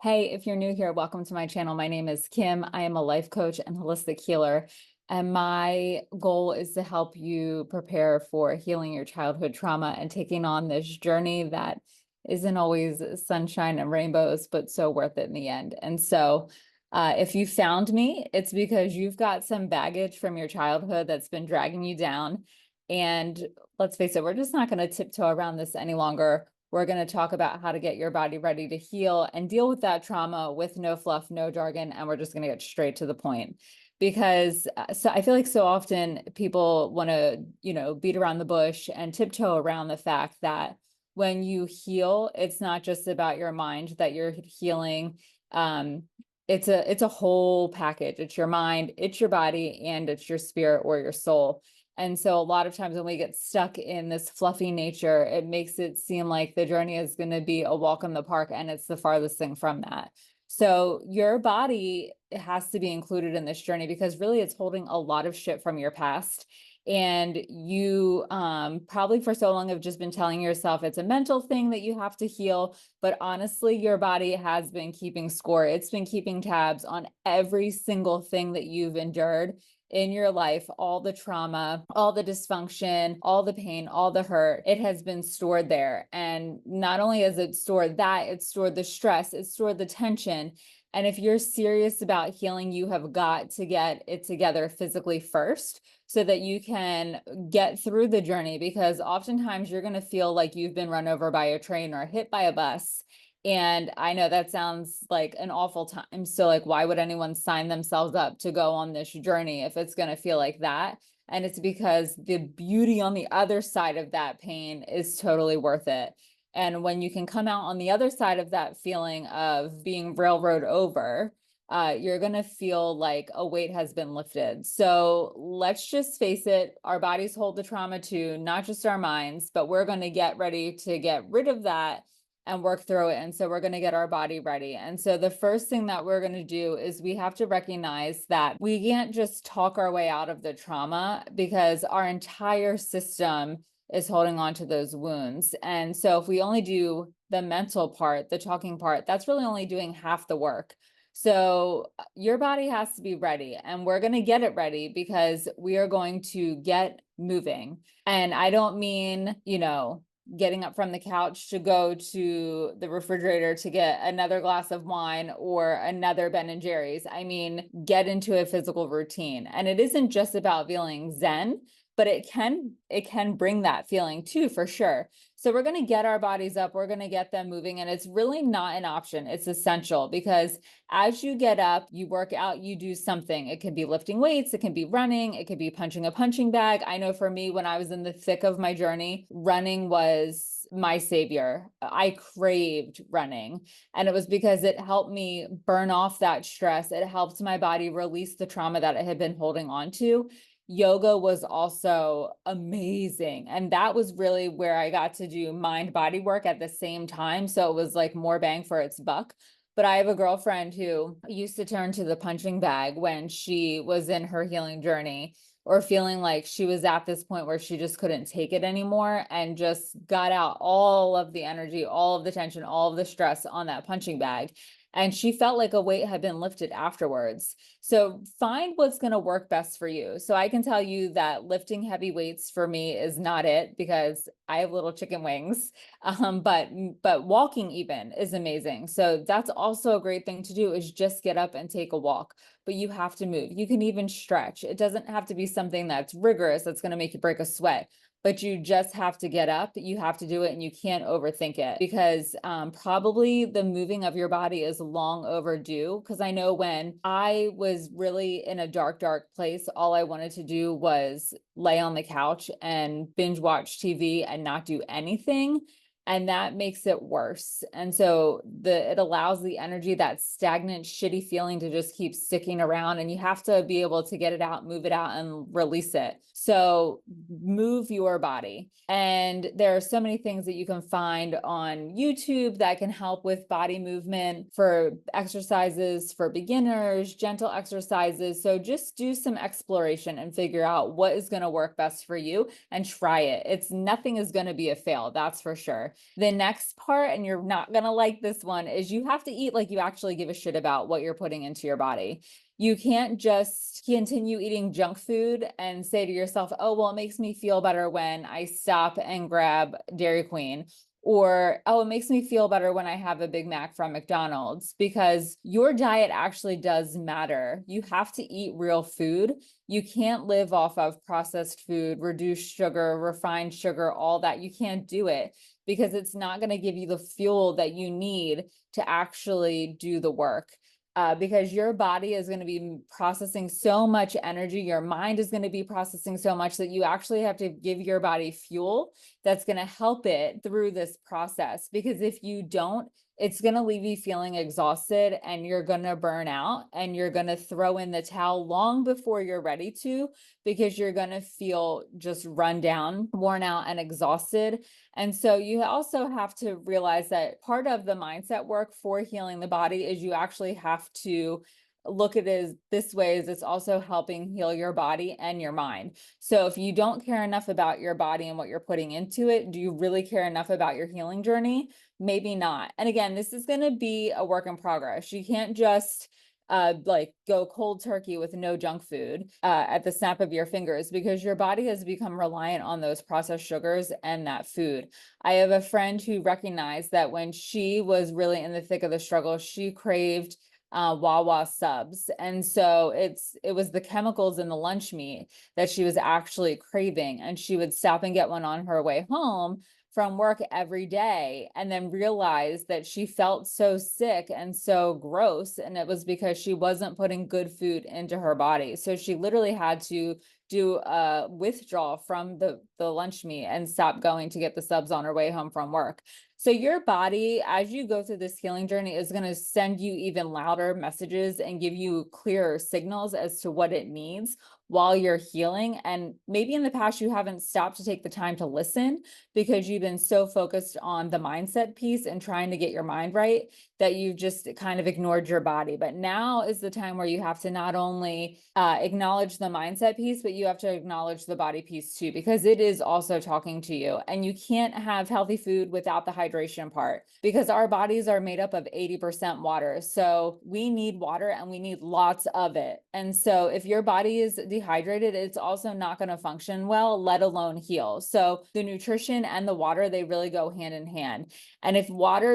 Hey, if you're new here, welcome to my channel. My name is Kim. I am a life coach and holistic healer. And my goal is to help you prepare for healing your childhood trauma and taking on this journey that isn't always sunshine and rainbows, but so worth it in the end. And so if you found me, it's because you've got some baggage from your childhood that's been dragging you down. And let's face it, we're just not going to tiptoe around this any longer. We're going to talk about how to get your body ready to heal and deal with that trauma with no fluff, no jargon, and we're just going to get straight to the point. Because so I feel like so often people want to, beat around the bush and tiptoe around the fact that when you heal, it's not just about your mind that you're healing. It's a whole package. It's your mind, it's your body, and it's your spirit or your soul. And so a lot of times when we get stuck in this fluffy nature, it makes it seem like the journey is going to be a walk in the park, and it's the farthest thing from that. So your body has to be included in this journey because really it's holding a lot of shit from your past. And you probably for so long have just been telling yourself it's a mental thing that you have to heal. But honestly, your body has been keeping score. It's been keeping tabs on every single thing that you've endured in your life, all the trauma, all the dysfunction, all the pain, all the hurt, it has been stored there. And not only has it stored that, it's stored the stress, it's stored the tension. And if you're serious about healing, you have got to get it together physically first so that you can get through the journey, because oftentimes you're going to feel like you've been run over by a train or hit by a bus. And I know that sounds like an awful time. So like, why would anyone sign themselves up to go on this journey if it's going to feel like that? And it's because the beauty on the other side of that pain is totally worth it. And when you can come out on the other side of that feeling of being railroad over, you're going to feel like a weight has been lifted. So let's just face it, our bodies hold the trauma too, not just our minds, but we're going to get ready to get rid of that and work through it. And so we're going to get our body ready. And so the first thing that we're going to do is we have to recognize that we can't just talk our way out of the trauma because our entire system is holding on to those wounds. And so if we only do the mental part, the talking part, that's really only doing half the work. So your body has to be ready, and we're going to get it ready because we are going to get moving. And I don't mean, getting up from the couch to go to the refrigerator to get another glass of wine or another Ben and Jerry's. I mean, get into a physical routine. And it isn't just about feeling zen, but it can bring that feeling too, for sure. So we're going to get our bodies up, we're going to get them moving, and it's really not an option. It's essential because as you get up, you work out, you do something. It can be lifting weights, it can be running, it could be punching a punching bag. I know for me, when I was in the thick of my journey, running was my savior. I craved running, and it was because it helped me burn off that stress. It helped my body release the trauma that it had been holding on to. Yoga was also amazing. And that was really where I got to do mind body work at the same time. So it was like more bang for its buck. But I have a girlfriend who used to turn to the punching bag when she was in her healing journey or feeling like she was at this point where she just couldn't take it anymore, and just got out all of the energy, all of the tension, all of the stress on that punching bag. And she felt like a weight had been lifted afterwards. So find what's going to work best for you. So I can tell you that lifting heavy weights for me is not it because I have little chicken wings. But walking even is amazing. So that's also a great thing to do, is just get up and take a walk. But you have to move. You can even stretch. It doesn't have to be something that's rigorous that's going to make you break a sweat, but you just have to get up. You have to do it, and you can't overthink it, because probably the moving of your body is long overdue. Because I know when I was really in a dark, dark place, all I wanted to do was lay on the couch and binge watch TV and not do anything. And that makes it worse. And so it allows the energy, that stagnant, shitty feeling, to just keep sticking around, and you have to be able to get it out, move it out, and release it. So move your body. And there are so many things that you can find on YouTube that can help with body movement, for exercises for beginners, gentle exercises. So just do some exploration and figure out what is going to work best for you and try it. Nothing is going to be a fail, that's for sure. The next part, and you're not gonna like this one, is you have to eat like you actually give a shit about what you're putting into your body. You can't just continue eating junk food and say to yourself, oh, well, it makes me feel better when I stop and grab Dairy Queen. Or, oh, it makes me feel better when I have a Big Mac from McDonald's, because your diet actually does matter. You have to eat real food. You can't live off of processed food, reduced sugar, refined sugar, all that. You can't do it because it's not going to give you the fuel that you need to actually do the work. Because your body is going to be processing so much energy, your mind is going to be processing so much that you actually have to give your body fuel that's going to help it through this process. Because if you don't, it's going to leave you feeling exhausted, and you're going to burn out, and you're going to throw in the towel long before you're ready to, because you're going to feel just run down, worn out, and exhausted. And so you also have to realize that part of the mindset work for healing the body is you actually have to look at it this way, is it's also helping heal your body and your mind. So if you don't care enough about your body and what you're putting into it, do you really care enough about your healing journey? Maybe not. And again, this is going to be a work in progress. You can't just like go cold turkey with no junk food at the snap of your fingers, because your body has become reliant on those processed sugars and that food. I have a friend who recognized that when she was really in the thick of the struggle, she craved Wawa subs. And so it was the chemicals in the lunch meat that she was actually craving. And she would stop and get one on her way home from work every day, and then realized that she felt so sick and so gross. And it was because she wasn't putting good food into her body. So she literally had to do a withdrawal from the lunch meat and stop going to get the subs on her way home from work. So your body, as you go through this healing journey, is going to send you even louder messages and give you clearer signals as to what it needs while you're healing. And maybe in the past, you haven't stopped to take the time to listen because you've been so focused on the mindset piece and trying to get your mind right that you've just kind of ignored your body. But now is the time where you have to not only acknowledge the mindset piece, but you have to acknowledge the body piece too, because it is also talking to you. And you can't have healthy food without the hydration part, because our bodies are made up of 80% water. So we need water, and we need lots of it. And so if your body is dehydrated, it's also not going to function well, let alone heal. So the nutrition and the water, they really go hand in hand. And if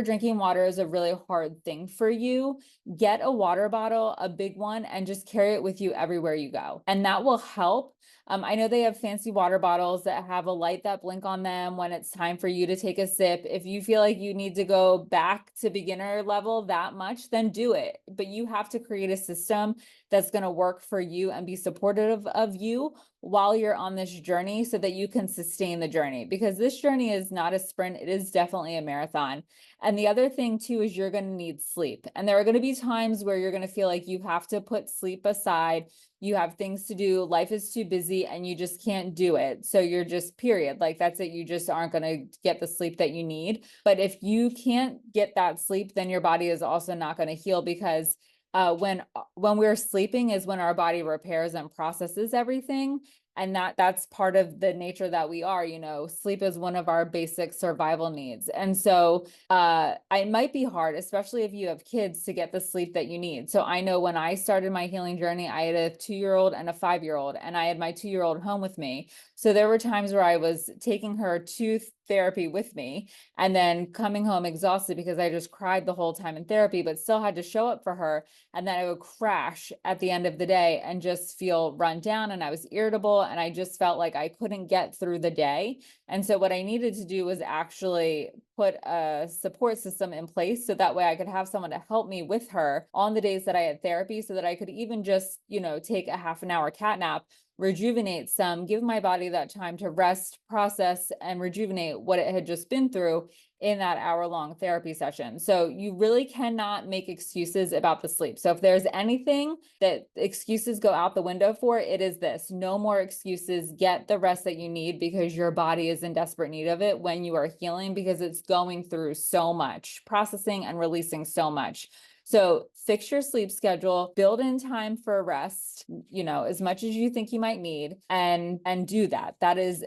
drinking water is a really hard thing for you, get a water bottle, a big one, and just carry it with you everywhere you go. And that will help. I know they have fancy water bottles that have a light that blink on them when it's time for you to take a sip. If you feel like you need to go back to beginner level that much, then do it. But you have to create a system that's going to work for you and be supportive of you while you're on this journey, so that you can sustain the journey, because this journey is not a sprint. It is definitely a marathon. And the other thing too is you're going to need sleep. And there are going to be times where you're going to feel like you have to put sleep aside. You have things to do, life is too busy, and you just can't do it. So you're just period. Like that's it. You just aren't going to get the sleep that you need. But if you can't get that sleep, then your body is also not going to heal, because when we're sleeping is when our body repairs and processes everything. And that's part of the nature that we are, sleep is one of our basic survival needs. And so it might be hard, especially if you have kids, to get the sleep that you need. So I know when I started my healing journey, I had a 2-year-old and a 5-year-old, and I had my 2-year-old home with me. So there were times where I was taking her to therapy with me and then coming home exhausted because I just cried the whole time in therapy, but still had to show up for her. And then I would crash at the end of the day and just feel run down, and I was irritable, and I just felt like I couldn't get through the day. And so what I needed to do was actually put a support system in place, so that way I could have someone to help me with her on the days that I had therapy, so that I could even just, take a half an hour cat nap, rejuvenate some, give my body that time to rest, process, and rejuvenate what it had just been through in that hour-long therapy session. So you really cannot make excuses about the sleep. So if there's anything that excuses go out the window for, it is this. No more excuses. Get the rest that you need, because your body is in desperate need of it when you are healing, because it's going through so much, processing and releasing so much. So fix your sleep schedule, build in time for rest, as much as you think you might need, and do that. That is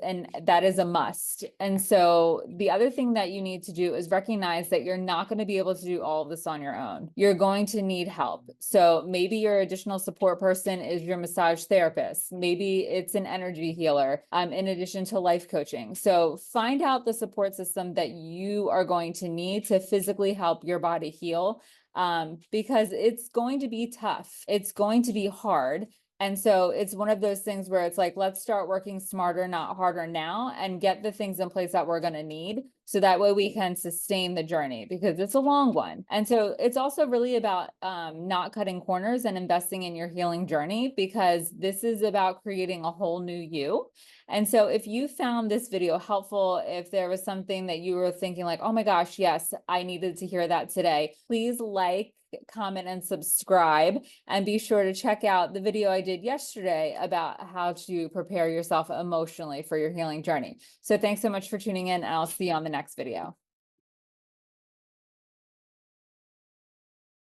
a must. And so the other thing that you need to do is recognize that you're not going to be able to do all of this on your own. You're going to need help. So maybe your additional support person is your massage therapist. Maybe it's an energy healer, in addition to life coaching. So find out the support system that you are going to need to physically help your body heal, because it's going to be tough. It's going to be hard. And so it's one of those things where it's like, let's start working smarter, not harder now, and get the things in place that we're going to need. So that way we can sustain the journey, because it's a long one. And so it's also really about not cutting corners and investing in your healing journey, because this is about creating a whole new you. And so if you found this video helpful, if there was something that you were thinking like, oh my gosh, yes, I needed to hear that today, please like, comment, and subscribe. And be sure to check out the video I did yesterday about how to prepare yourself emotionally for your healing journey. So thanks so much for tuning in, and I'll see you on the next video.